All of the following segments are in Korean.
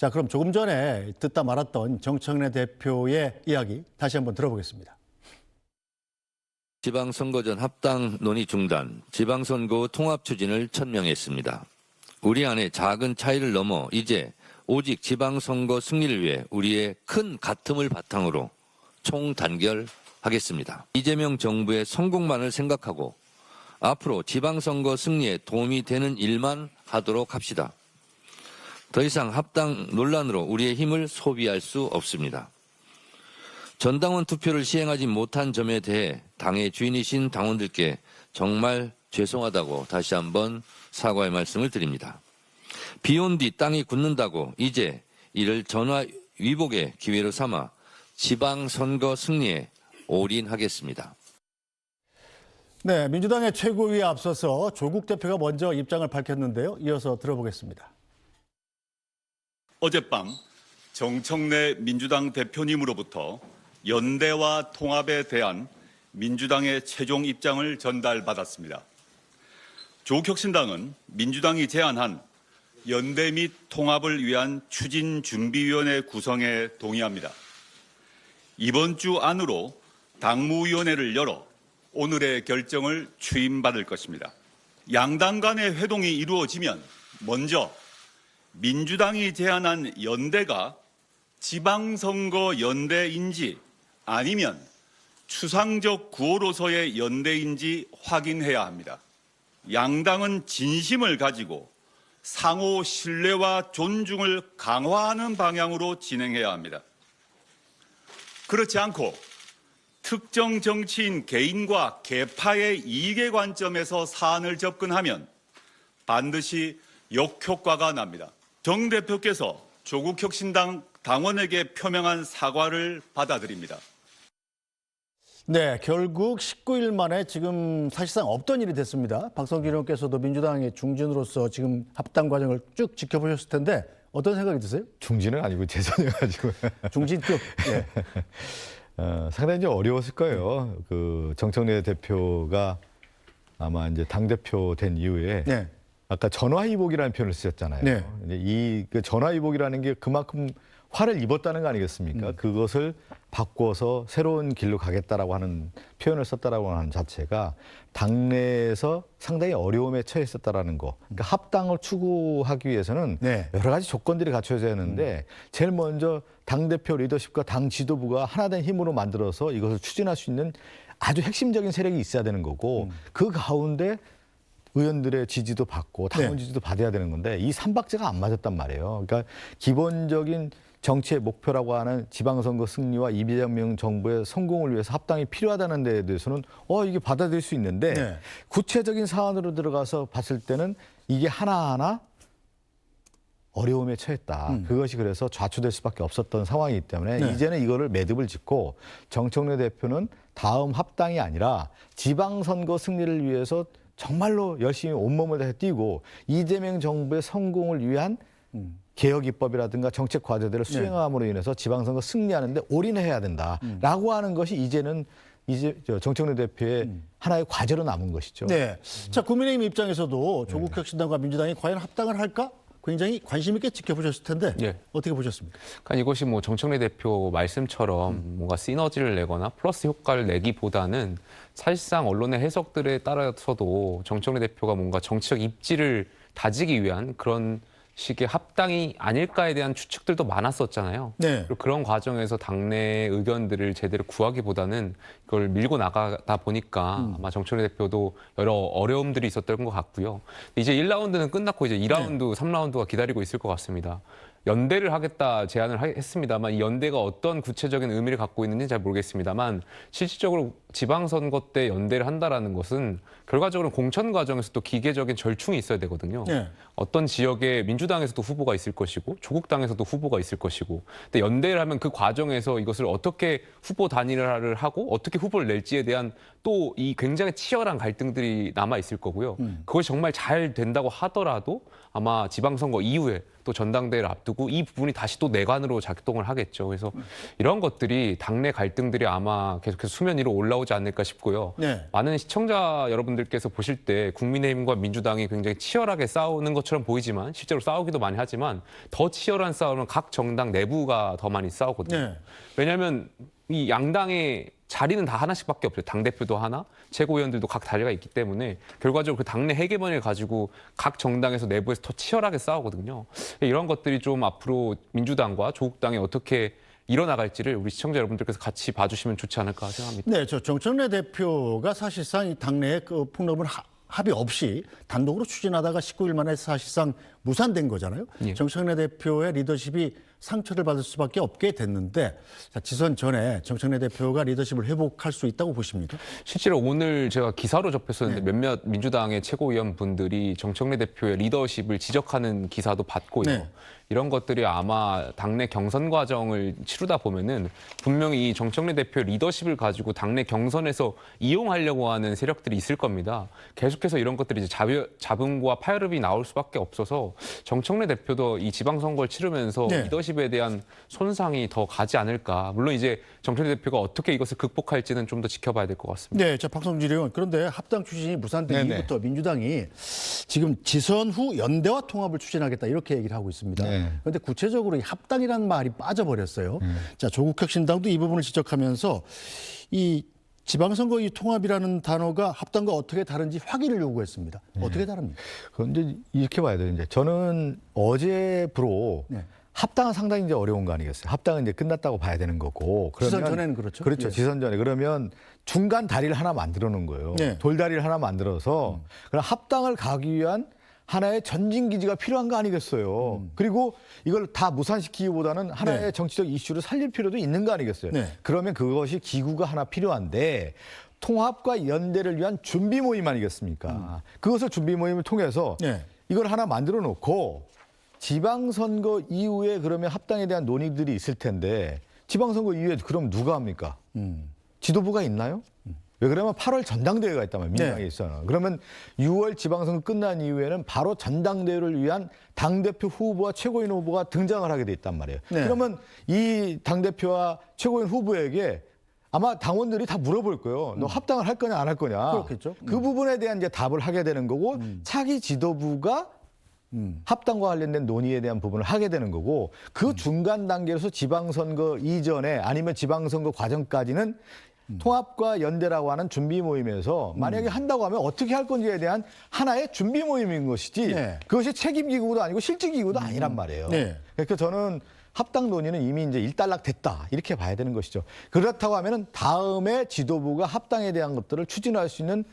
자, 그럼 조금 전에 듣다 말았던 정청래 대표의 이야기 다시 한번 들어보겠습니다. 지방선거 전 합당 논의 중단, 지방선거 통합 추진을 천명했습니다. 우리 안에 작은 차이를 넘어 이제 오직 지방선거 승리를 위해 우리의 큰 가슴을 바탕으로 총단결하겠습니다. 이재명 정부의 성공만을 생각하고 앞으로 지방선거 승리에 도움이 되는 일만 하도록 합시다. 더 이상 합당 논란으로 우리의 힘을 소비할 수 없습니다. 전당원 투표를 시행하지 못한 점에 대해 당의 주인이신 당원들께 정말 죄송하다고 다시 한번 사과의 말씀을 드립니다. 비온 뒤 땅이 굳는다고 이제 이를 전화위복의 기회로 삼아 지방선거 승리에 올인하겠습니다. 네, 민주당의 최고위에 앞서서 조국 대표가 먼저 입장을 밝혔는데요. 이어서 들어보겠습니다. 어젯밤 정청래 민주당 대표님으로부터 연대와 통합에 대한 민주당의 최종 입장을 전달받았습니다. 조국혁신당은 민주당이 제안한 연대 및 통합을 위한 추진준비위원회 구성에 동의합니다. 이번 주 안으로 당무위원회를 열어 오늘의 결정을 추임받을 것입니다. 양당 간의 회동이 이루어지면 먼저 민주당이 제안한 연대가 지방선거 연대인지 아니면 추상적 구호로서의 연대인지 확인해야 합니다. 양당은 진심을 가지고 상호 신뢰와 존중을 강화하는 방향으로 진행해야 합니다. 그렇지 않고 특정 정치인 개인과 계파의 이익의 관점에서 사안을 접근하면 반드시 역효과가 납니다. 정 대표께서 조국혁신당 당원에게 표명한 사과를 받아들입니다. 네, 결국 19일 만에 지금 사실상 없던 일이 됐습니다. 박성준 의원께서도 민주당의 중진으로서 지금 합당 과정을 쭉 지켜보셨을 텐데 어떤 생각이 드세요? 중진은 아니고 재선이어가지고 중진급. 네. 상당히 이제 어려웠을 거예요. 그 정청래 대표가 아마 이제 당 대표 된 이후에 네. 아까 전화위복이라는 표현을 쓰셨잖아요. 네. 이제 이 그 전화위복이라는 게 그만큼 화를 입었다는 거 아니겠습니까? 그것을 바꿔서 새로운 길로 가겠다라고 하는 표현을 썼다라고 하는 자체가 당내에서 상당히 어려움에 처했었다라는 거. 그러니까 합당을 추구하기 위해서는 네. 여러 가지 조건들이 갖춰져야 하는데 제일 먼저 당대표 리더십과 당 지도부가 하나된 힘으로 만들어서 이것을 추진할 수 있는 아주 핵심적인 세력이 있어야 되는 거고 그 가운데 의원들의 지지도 받고 당원 지지도 받아야 되는 건데 이 삼박자가 안 맞았단 말이에요. 그러니까 기본적인 정치의 목표라고 하는 지방선거 승리와 이재명 정부의 성공을 위해서 합당이 필요하다는 데에 대해서는 이게 받아들일 수 있는데 네. 구체적인 사안으로 들어가서 봤을 때는 이게 하나하나 어려움에 처했다. 그것이 그래서 좌초될 수밖에 없었던 상황이기 때문에 네. 이제는 이거를 매듭을 짓고 정청래 대표는 다음 합당이 아니라 지방선거 승리를 위해서 정말로 열심히 온몸을 다해 뛰고 이재명 정부의 성공을 위한 개혁 입법이라든가 정책 과제들을 수행함으로 인해서 지방선거 승리하는데 올인해야 된다라고 하는 것이 이제는 정청래 대표의 하나의 과제로 남은 것이죠. 네. 자, 국민의힘 입장에서도 조국혁신당과 민주당이 과연 합당을 할까? 굉장히 관심 있게 지켜보셨을 텐데 예. 어떻게 보셨습니까? 그러니까 이것이 뭐 정청래 대표 말씀처럼 뭔가 시너지를 내거나 플러스 효과를 내기보다는 사실상 언론의 해석들에 따라서도 정청래 대표가 뭔가 정치적 입지를 다지기 위한 그런 식의 합당이 아닐까에 대한 추측들도 많았었잖아요. 네. 그리고 그런 과정에서 당내 의견들을 제대로 구하기보다는 그걸 밀고 나가다 보니까 아마 정청래 대표도 여러 어려움들이 있었던 것 같고요. 이제 1라운드는 끝났고 이제 2라운드, 3라운드가 기다리고 있을 것 같습니다. 연대를 하겠다 제안을 했습니다만 이 연대가 어떤 구체적인 의미를 갖고 있는지 잘 모르겠습니다만 실질적으로 지방선거 때 연대를 한다라는 것은 결과적으로 공천 과정에서 또 기계적인 절충이 있어야 되거든요. 네. 어떤 지역에 민주당에서도 후보가 있을 것이고 조국당에서도 후보가 있을 것이고 근데 연대를 하면 그 과정에서 이것을 어떻게 후보 단일화를 하고 어떻게 후보를 낼지에 대한 또 이 굉장히 치열한 갈등들이 남아 있을 거고요. 그것이 정말 잘 된다고 하더라도 아마 지방선거 이후에 또 전당대회를 앞두고 이 부분이 다시 또 내관으로 작동을 하겠죠. 그래서 이런 것들이 당내 갈등들이 아마 계속해서 수면 위로 올라오지 않을까 싶고요. 네. 많은 시청자 여러분들께서 보실 때 국민의힘과 민주당이 굉장히 치열하게 싸우는 것처럼 보이지만 실제로 싸우기도 많이 하지만 더 치열한 싸움은 각 정당 내부가 더 많이 싸우거든요. 네. 왜냐하면 이 양당의 자리는 다 하나씩밖에 없어요. 당대표도 하나, 최고위원들도 각 자리가 있기 때문에 결과적으로 그 당내 헤게모니를 가지고 각 정당에서 내부에서 더 치열하게 싸우거든요. 이런 것들이 좀 앞으로 민주당과 조국당이 어떻게 일어나갈지를 우리 시청자 여러분들께서 같이 봐주시면 좋지 않을까 생각합니다. 네, 저 정청래 대표가 사실상 이 당내의 그 폭로을 합의 없이 단독으로 추진하다가 19일 만에 사실상 무산된 거잖아요. 예. 정청래 대표의 리더십이 상처를 받을 수밖에 없게 됐는데 자, 지선 전에 정청래 대표가 리더십을 회복할 수 있다고 보십니까? 실제로 오늘 제가 기사로 접했었는데 몇몇 민주당의 최고위원 분들이 정청래 대표의 리더십을 지적하는 기사도 봤고요. 네. 이런 것들이 아마 당내 경선 과정을 치르다 보면은 분명히 이 정청래 대표의 리더십을 가지고 당내 경선에서 이용하려고 하는 세력들이 있을 겁니다. 계속해서 이런 것들이 이제 잡음과 파열음이 나올 수밖에 없어서 정청래 대표도 이 지방선거를 치르면서 네. 리더십에 대한 손상이 더 가지 않을까. 물론 이제 정청래 대표가 어떻게 이것을 극복할지는 좀 더 지켜봐야 될 것 같습니다. 네, 자 박성진 의원. 그런데 합당 추진이 무산된 네네. 이후부터 민주당이 지금 지선 후 연대와 통합을 추진하겠다 이렇게 얘기를 하고 있습니다. 네. 그런데 구체적으로 이 합당이라는 말이 빠져버렸어요. 자 조국혁신당도 이 부분을 지적하면서 이 지방선거 이 통합이라는 단어가 합당과 어떻게 다른지 확인을 요구했습니다. 어떻게 다릅니까? 그런데 이렇게 봐야 돼요. 이제 저는 어제부로 네. 합당은 상당히 이제 어려운 거 아니겠어요? 합당은 이제 끝났다고 봐야 되는 거고. 지선 전에는 그렇죠. 그렇죠. 예. 지선 전에. 그러면 중간 다리를 하나 만들어 놓은 거예요. 네. 돌다리를 하나 만들어서 그럼 합당을 가기 위한 하나의 전진 기지가 필요한 거 아니겠어요? 그리고 이걸 다 무산시키기보다는 하나의 네. 정치적 이슈를 살릴 필요도 있는 거 아니겠어요? 네. 그러면 그것이 기구가 하나 필요한데 통합과 연대를 위한 준비 모임 아니겠습니까? 그것을 준비 모임을 통해서 네. 이걸 하나 만들어 놓고 지방선거 이후에 그러면 합당에 대한 논의들이 있을 텐데 지방선거 이후에 그럼 누가 합니까? 지도부가 있나요? 왜 그러면 8월 전당대회가 있단 말이에요. 민주당에 네. 있어요. 그러면 6월 지방선거 끝난 이후에는 바로 전당대회를 위한 당대표 후보와 최고위원 후보가 등장을 하게 돼 있단 말이에요. 네. 그러면 이 당대표와 최고위원 후보에게 아마 당원들이 다 물어볼 거예요. 너 합당을 할 거냐 안 할 거냐. 그렇겠죠. 그 부분에 대한 이제 답을 하게 되는 거고 차기 지도부가 합당과 관련된 논의에 대한 부분을 하게 되는 거고 그 중간 단계에서 지방선거 이전에 아니면 지방선거 과정까지는 통합과 연대라고 하는 준비 모임에서 만약에 한다고 하면 어떻게 할 건지에 대한 하나의 준비 모임인 것이지 네. 그것이 책임기구도 아니고 실질기구도 아니란 말이에요. 네. 그러니까 저는 합당 논의는 이미 이제 일단락됐다 이렇게 봐야 되는 것이죠. 그렇다고 하면은 다음에 지도부가 합당에 대한 것들을 추진할 수 있는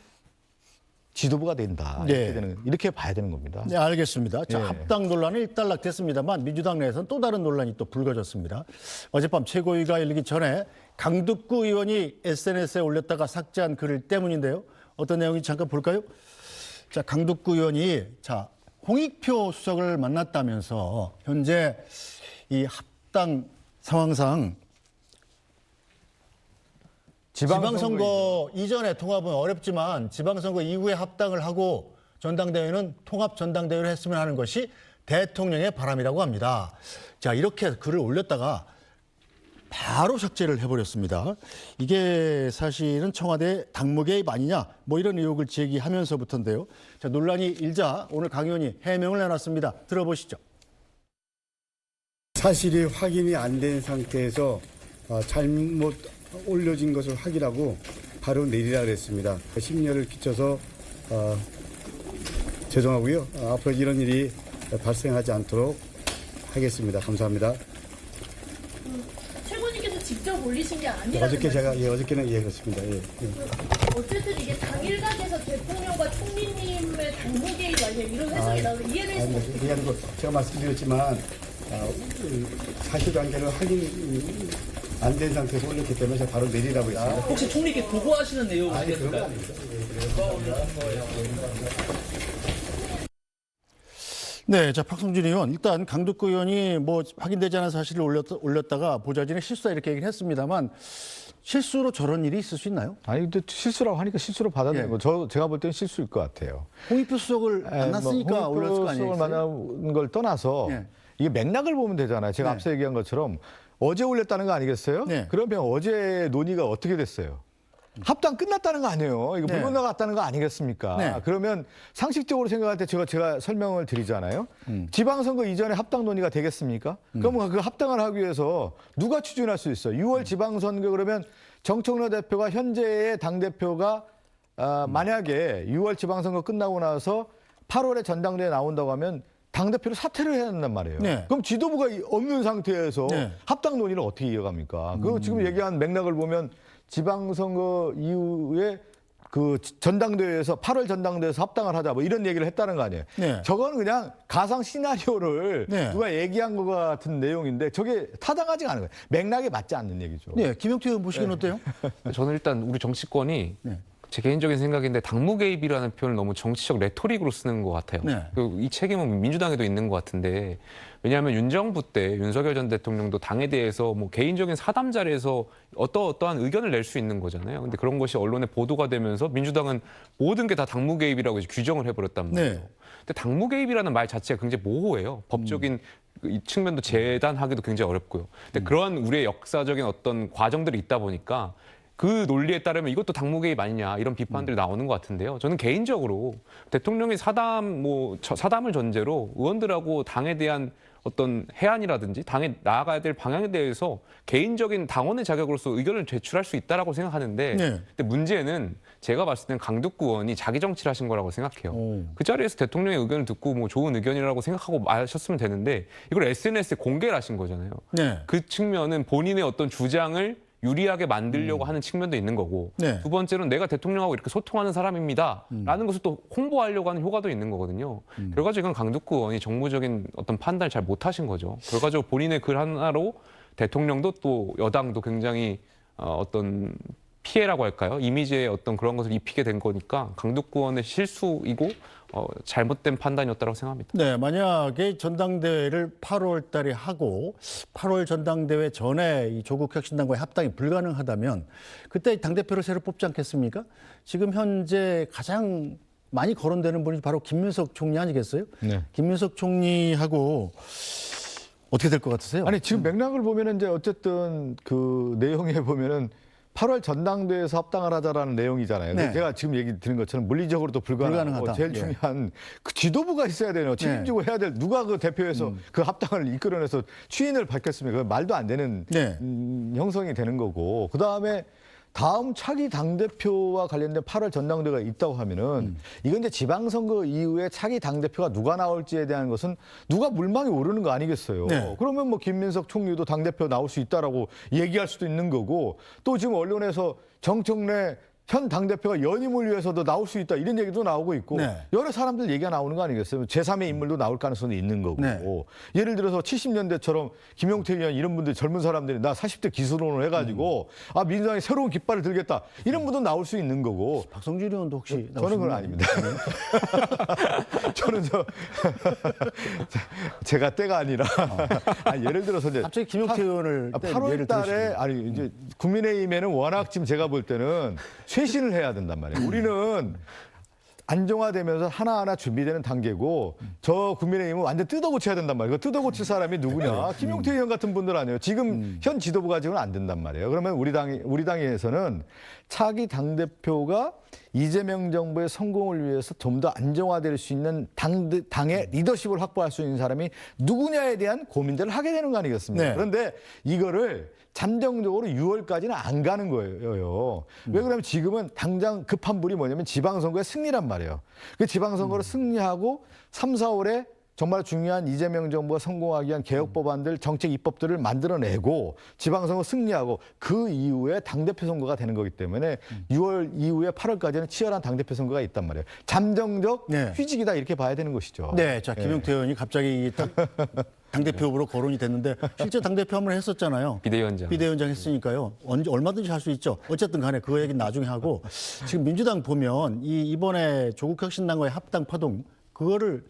지도부가 된다. 네. 이렇게 봐야 되는 겁니다. 네, 알겠습니다. 자, 예. 합당 논란은 일단락됐습니다만 민주당 내에서는 또 다른 논란이 또 불거졌습니다. 어젯밤 최고위가 열리기 전에 강득구 의원이 SNS에 올렸다가 삭제한 글 때문인데요. 어떤 내용인지 잠깐 볼까요? 자, 강득구 의원이 자, 홍익표 수석을 만났다면서 현재 이 합당 상황상 지방선거 이전에 통합은 어렵지만 지방선거 이후에 합당을 하고 전당대회는 통합 전당대회를 했으면 하는 것이 대통령의 바람이라고 합니다. 자, 이렇게 글을 올렸다가 바로 삭제를 해버렸습니다. 이게 사실은 청와대 당무 개입 아니냐 뭐 이런 의혹을 제기하면서부터인데요. 자, 논란이 일자 오늘 강 의원이 해명을 내놨습니다. 들어보시죠. 사실이 확인이 안 된 상태에서 잘못 올려진 것을 확인하고 바로 내리라 그랬습니다. 심려를 끼쳐서 죄송하고요. 앞으로 이런 일이 발생하지 않도록 하겠습니다. 감사합니다. 최고님께서 직접 올리신 게 아니라는 어저께 제가 말씀이시죠? 어저께는 그렇습니다. 어쨌든 이게 당일각에서 대통령과 총리님의 당무 개입 아니에요? 이런 해석이 나오는데 이해를 했으면 그게 아니고 제가 말씀드렸지만 사실관계를 확인 안 된 상태에서 올렸기 때문에 제가 바로 내리라고 했습니다. 혹시 총리께 보고하시는 내용이 아니 그런 거 있을까요? 아닙니다. 네, 자 박성준 의원 일단 강득구 의원이 뭐 확인되지 않은 사실을 올렸다가 보좌진의 실수다 이렇게 얘기를 했습니다만 실수로 저런 일이 있을 수 있나요? 아니 근데 실수라고 하니까 실수로 받아들이는 예. 거. 제가 볼 때는 실수일 것 같아요. 홍익표 수석을 만났으니까 올렸을 거 수석을 아니에요? 만난 걸 떠나서 예. 이게 맥락을 보면 되잖아요. 제가 네. 앞서 얘기한 것처럼 어제 올렸다는 거 아니겠어요? 네. 그러면 어제 논의가 어떻게 됐어요? 합당 끝났다는 거 아니에요. 이거 물 네. 건너갔다는 거 아니겠습니까? 네. 그러면 상식적으로 생각할 때 제가 설명을 드리잖아요. 지방선거 이전에 합당 논의가 되겠습니까? 그러면 그 합당을 하기 위해서 누가 추진할 수 있어요? 6월 지방선거 그러면 정청래 대표가 현재의 당대표가 만약에 6월 지방선거 끝나고 나서 8월에 전당대회에 나온다고 하면 당대표를 사퇴를 해야 한단 말이에요. 네. 그럼 지도부가 없는 상태에서 네. 합당 논의를 어떻게 이어갑니까? 그 지금 얘기한 맥락을 보면 지방선거 이후에 그 전당대회에서 8월 전당대회에서 합당을 하자 뭐 이런 얘기를 했다는 거 아니에요. 네. 저거는 그냥 가상 시나리오를 네. 누가 얘기한 것 같은 내용인데 저게 타당하지가 않은 거예요. 맥락에 맞지 않는 얘기죠. 네, 김영태 의원 보시기는 어때요? 저는 일단 우리 정치권이 네. 제 개인적인 생각인데 당무 개입이라는 표현을 너무 정치적 레토릭으로 쓰는 것 같아요. 네. 이 책임은 민주당에도 있는 것 같은데 왜냐하면 윤정부 때 윤석열 전 대통령도 당에 대해서 뭐 개인적인 사담 자리에서 어떠한 의견을 낼 수 있는 거잖아요. 근데 그런 것이 언론에 보도가 되면서 민주당은 모든 게 다 당무 개입이라고 이제 규정을 해버렸단 말이에요. 네. 근데 당무 개입이라는 말 자체가 굉장히 모호해요. 법적인 이 측면도 재단하기도 굉장히 어렵고요. 근데 그러한 우리의 역사적인 어떤 과정들이 있다 보니까 그 논리에 따르면 이것도 당무 개입 아니냐 이런 비판들이 나오는 것 같은데요. 저는 개인적으로 대통령이 사담을 전제로 의원들하고 당에 대한 어떤 해안이라든지 당에 나아가야 될 방향에 대해서 개인적인 당원의 자격으로서 의견을 제출할 수 있다라고 생각하는데 네. 근데 문제는 제가 봤을 때는 강두구 의원이 자기 정치를 하신 거라고 생각해요. 오. 그 자리에서 대통령의 의견을 듣고 뭐 좋은 의견이라고 생각하고 마셨으면 되는데 이걸 SNS에 공개를 하신 거잖아요. 네. 그 측면은 본인의 어떤 주장을 유리하게 만들려고 하는 측면도 있는 거고 네. 두 번째로는 내가 대통령하고 이렇게 소통하는 사람입니다라는 것을 또 홍보하려고 하는 효과도 있는 거거든요. 결과적으로 이건 강두구 의원이 정무적인 어떤 판단을 잘 못하신 거죠. 결과적으로 본인의 글 하나로 대통령도 또 여당도 굉장히 어떤 피해라고 할까요? 이미지에 어떤 그런 것을 입히게 된 거니까 강두구 의원의 실수이고 잘못된 판단이었다고 생각합니다. 네, 만약에 전당대회를 8월 달에 하고 8월 전당대회 전에 이 조국혁신당과의 합당이 불가능하다면 그때 당대표를 새로 뽑지 않겠습니까? 지금 현재 가장 많이 거론되는 분이 바로 김민석 총리 아니겠어요? 네. 김민석 총리하고 어떻게 될 것 같으세요? 아니 지금 맥락을 보면은 이제 어쨌든 그 내용에 보면은 8월 전당대회에서 합당을 하자라는 내용이잖아요. 네. 제가 지금 얘기 드린 것처럼 물리적으로도 불가능하고 불가능하다. 제일 예. 중요한 그 지도부가 있어야 되네요. 책임지고 해야 될 누가 그 대표에서 그 합당을 이끌어내서 추인을 받겠습니까? 말도 안 되는 네. 형성이 되는 거고 그다음에 다음 차기 당대표와 관련된 8월 전당대회가 있다고 하면은 이건 이제 지방선거 이후에 차기 당대표가 누가 나올지에 대한 것은 누가 물망에 오르는 거 아니겠어요. 네. 그러면 뭐 김민석 총리도 당대표 나올 수 있다라고 얘기할 수도 있는 거고 또 지금 언론에서 정청래 현 당대표가 연임을 위해서도 나올 수 있다 이런 얘기도 나오고 있고 네. 여러 사람들 얘기가 나오는 거 아니겠어요. 제3의 인물도 나올 가능성이 있는 거고 네. 예를 들어서 70년대처럼 김용태 의원 이런 분들 젊은 사람들이 나 40대 기술론을 해가지고 아 민주당이 새로운 깃발을 들겠다 이런 분도 나올 수 있는 거고 박성준 의원도 혹시 저는 그건 아닙니다. 저는 제가 때가 아니라 예를 들어서 이제 갑자기 김용태 의원을 8월 달에 아니 이제 국민의힘에는 워낙 지금 제가 볼 때는 쇄신을 해야 된단 말이에요. 우리는 안정화되면서 하나하나 준비되는 단계고 저 국민의힘은 완전 뜯어고쳐야 된단 말이에요. 뜯어고칠 사람이 누구냐? 김용태 의원 같은 분들 아니에요. 지금 현 지도부 가지고는 안 된단 말이에요. 그러면 우리 당에서는 차기 당대표가 이재명 정부의 성공을 위해서 좀 더 안정화될 수 있는 당의 리더십을 확보할 수 있는 사람이 누구냐에 대한 고민들을 하게 되는 거 아니겠습니까? 네. 그런데 이거를 잠정적으로 6월까지는 안 가는 거예요. 왜 그러면 지금은 당장 급한 불이 뭐냐면 지방선거의 승리란 말이에요. 그 지방선거를 승리하고 3, 4월에 정말 중요한 이재명 정부가 성공하기 위한 개혁 법안들, 정책 입법들을 만들어내고 지방선거 승리하고 그 이후에 당대표 선거가 되는 거기 때문에 6월 이후에 8월까지는 치열한 당대표 선거가 있단 말이에요. 잠정적 네. 휴직이다 이렇게 봐야 되는 것이죠. 네, 자 김용태 의원이 갑자기 당대표 후보로 거론이 됐는데 실제 당대표 한번 했었잖아요. 비대위원장 했으니까요. 얼마든지 할 수 있죠. 어쨌든 간에 그 얘기는 나중에 하고 지금 민주당 보면 이번에 조국혁신당과의 합당 파동 그거를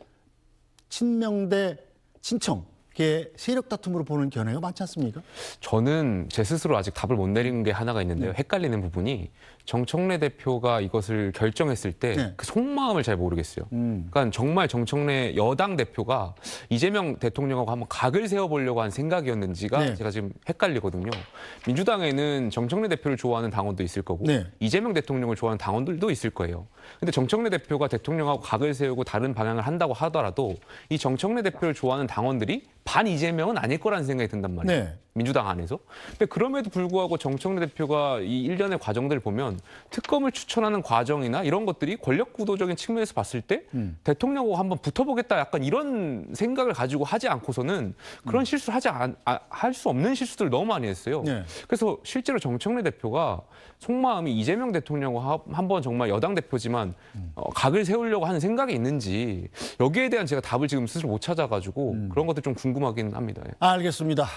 친명 대 친청 이게 세력 다툼으로 보는 견해가 많지 않습니까? 저는 제 스스로 아직 답을 못 내린 게 하나가 있는데요. 헷갈리는 부분이 정청래 대표가 이것을 결정했을 때 네. 그 속마음을 잘 모르겠어요. 그러니까 정말 정청래 여당 대표가 이재명 대통령하고 한번 각을 세워보려고 한 생각이었는지가 네. 제가 지금 헷갈리거든요. 민주당에는 정청래 대표를 좋아하는 당원도 있을 거고 네. 이재명 대통령을 좋아하는 당원들도 있을 거예요. 근데 정청래 대표가 대통령하고 각을 세우고 다른 방향을 한다고 하더라도 이 정청래 대표를 좋아하는 당원들이 반 이재명은 아닐 거라는 생각이 든단 말이에요. 네. 민주당 안에서. 근데 그럼에도 불구하고 정청래 대표가 이 일련의 과정들을 보면 특검을 추천하는 과정이나 이런 것들이 권력 구도적인 측면에서 봤을 때 대통령하고 한번 붙어보겠다 약간 이런 생각을 가지고 하지 않고서는 그런 실수를 할 수 없는 실수들을 너무 많이 했어요. 네. 그래서 실제로 정청래 대표가 속마음이 이재명 대통령과 한번 정말 여당 대표지만 각을 세우려고 하는 생각이 있는지 여기에 대한 제가 답을 지금 스스로 못 찾아가지고 그런 것들 좀 궁금하긴 합니다. 예. 알겠습니다.